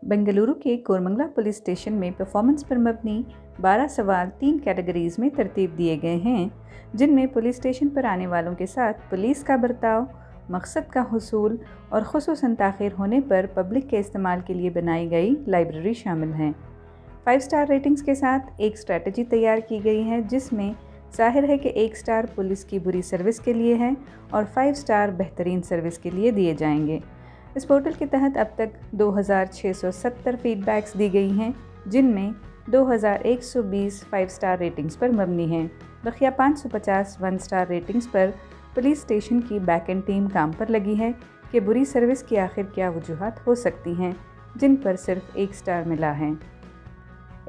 बेंगलुरु के Koramangala police station में performance पर मबनी 12 सवाल 3 कैटेगरीज में तरतीब दिए गए हैं, जिनमें पुलिस स्टेशन पर आने वालों के साथ पुलिस का बर्ताव, मकसद का हुसूल और खुसूसन ताख़ीर होने पर पब्लिक के इस्तेमाल के लिए बनाई गई लाइब्रेरी शामिल हैं। 5 स्टार रेटिंग्स के साथ एक स्ट्रैटेजी तैयार की गई है, जिसमें ज़ाहिर है कि 1 स्टार पुलिस की बुरी सर्विस के लिए है और 5 स्टार बेहतरीन सर्विस के लिए दिए जाएंगे। इस पोर्टल के तहत अब तक 2670 फीडबैक्स दी गई हैं, जिनमें 2120 5 स्टार रेटिंग्स पर मबनी हैं। बकिया 550 1 स्टार रेटिंग्स पर पुलिस स्टेशन की बैक एंड टीम काम पर लगी है कि बुरी सर्विस की आखिर क्या वजूहात हो सकती हैं, जिन पर सिर्फ 1 स्टार मिला है।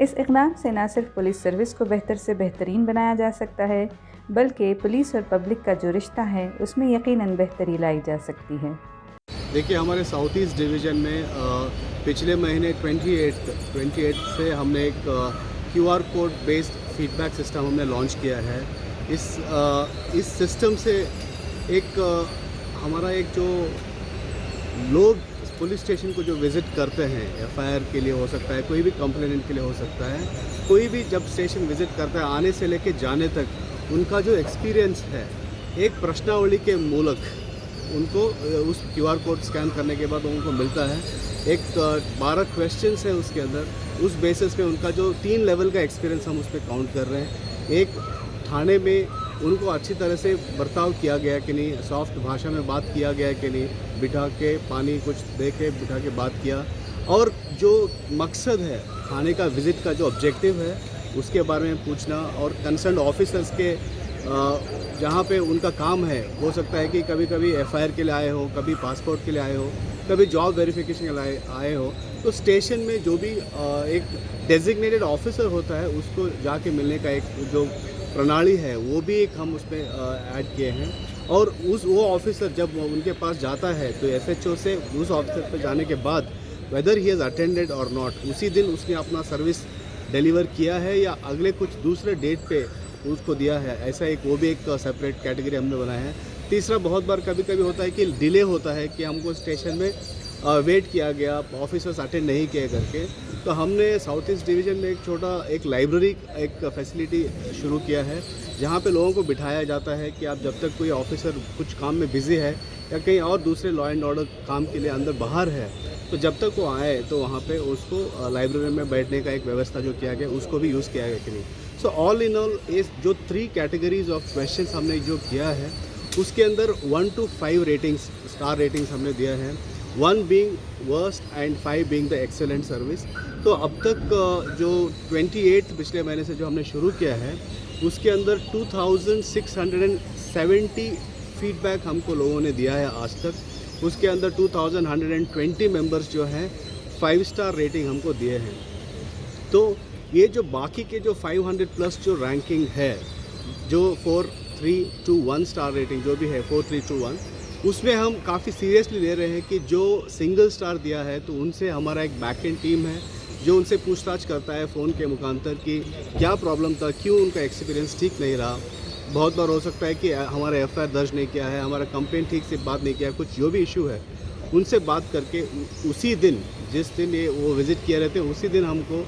इस इक़दाम से न सिर्फ पुलिस सर्विस को बेहतर से बेहतरीन बनाया जा सकता है, बल्कि पुलिस और पब्लिक का जो रिश्ता है उसमें यकीनन बेहतरी लाई जा सकती है। देखिए, हमारे साउथ ईस्ट डिवीज़न में पिछले महीने 28 से हमने एक QR code based feedback system हमने लॉन्च किया है। इस सिस्टम से हमारा जो लोग पुलिस स्टेशन को जो विज़िट करते हैं, FIR के लिए हो सकता है, कोई भी कंप्लेनेंट के लिए हो सकता है, कोई भी जब स्टेशन विज़िट करता है, आने से लेके जाने तक उनका जो एक्सपीरियंस है, एक प्रश्नावली के मूलक उनको उस QR कोड स्कैन करने के बाद उनको मिलता है। एक 12 क्वेश्चंस है उसके अंदर, उस बेसिस पे उनका जो 3 लेवल का एक्सपीरियंस हम उस पर काउंट कर रहे हैं। एक, थाने में उनको अच्छी तरह से बर्ताव किया गया कि नहीं, सॉफ्ट भाषा में बात किया गया कि नहीं, बिठा के पानी कुछ दे के बिठा के बात किया, और जो मकसद है थाने का विज़िट का जो ऑब्जेक्टिव है उसके बारे में पूछना, और कंसर्न ऑफिसर्स के जहाँ पे उनका काम है, हो सकता है कि कभी कभी FIR के लिए आए हो, कभी पासपोर्ट के लिए आए हो, कभी जॉब वेरिफिकेशन के लिए आए हो, तो स्टेशन में जो भी एक डेजिग्नेटेड ऑफिसर होता है उसको जाके मिलने का एक जो प्रणाली है वो भी एक हम उसमें ऐड किए हैं। और वो ऑफिसर जब उनके पास जाता है तो SHO से उस ऑफिसर पर जाने के बाद वेदर ही हैज़ अटेंडेड और नॉट, उसी दिन उसने अपना सर्विस डिलीवर किया है या अगले कुछ दूसरे डेट पे उसको दिया है, ऐसा वो भी एक सेपरेट कैटेगरी हमने बनाया है। तीसरा, बहुत बार कभी कभी होता है कि डिले होता है कि हमको स्टेशन में वेट किया गया, ऑफिसर्स अटेंड नहीं किए करके, तो हमने साउथ ईस्ट डिवीज़न में एक लाइब्रेरी एक फैसिलिटी शुरू किया है, जहाँ पे लोगों को बिठाया जाता है कि आप जब तक कोई ऑफिसर कुछ काम में बिज़ी है या कहीं और दूसरे लॉ एंड ऑर्डर काम के लिए अंदर बाहर है, तो जब तक वो आए तो वहाँ पे उसको लाइब्रेरी में बैठने का एक व्यवस्था जो किया गया उसको भी यूज़ किया गया कि नहीं। सो ऑल इन ऑल इस जो 3 कैटेगरीज ऑफ क्वेश्चंस हमने जो किया है उसके अंदर 1 to 5 स्टार रेटिंग्स हमने दिया है, 1 being worst and 5 being the excellent service. तो अब तक जो 28 पिछले महीने से जो हमने शुरू किया है उसके अंदर 2670 फीडबैक हमको लोगों ने दिया है आज तक। उसके अंदर 2120 मेंबर्स जो हैं 5 स्टार रेटिंग हमको दिए हैं। तो ये जो बाकी के जो 500 प्लस जो रैंकिंग है, जो 4, 3, 2, 1 स्टार रेटिंग जो भी है 4, 3, 2, 1, उसमें हम काफ़ी सीरियसली ले रहे हैं कि जो सिंगल स्टार दिया है तो उनसे हमारा एक बैक एंड टीम है जो उनसे पूछताछ करता है फ़ोन के मुखांतर कि क्या प्रॉब्लम था, क्यों उनका एक्सपीरियंस ठीक नहीं रहा। बहुत बार हो सकता है कि हमारा FIR दर्ज नहीं किया है, हमारा कंप्लेंट ठीक से बात नहीं किया, कुछ जो भी इशू है उनसे बात करके उसी दिन जिस दिन वो विज़िट किए रहते हैं उसी दिन हमको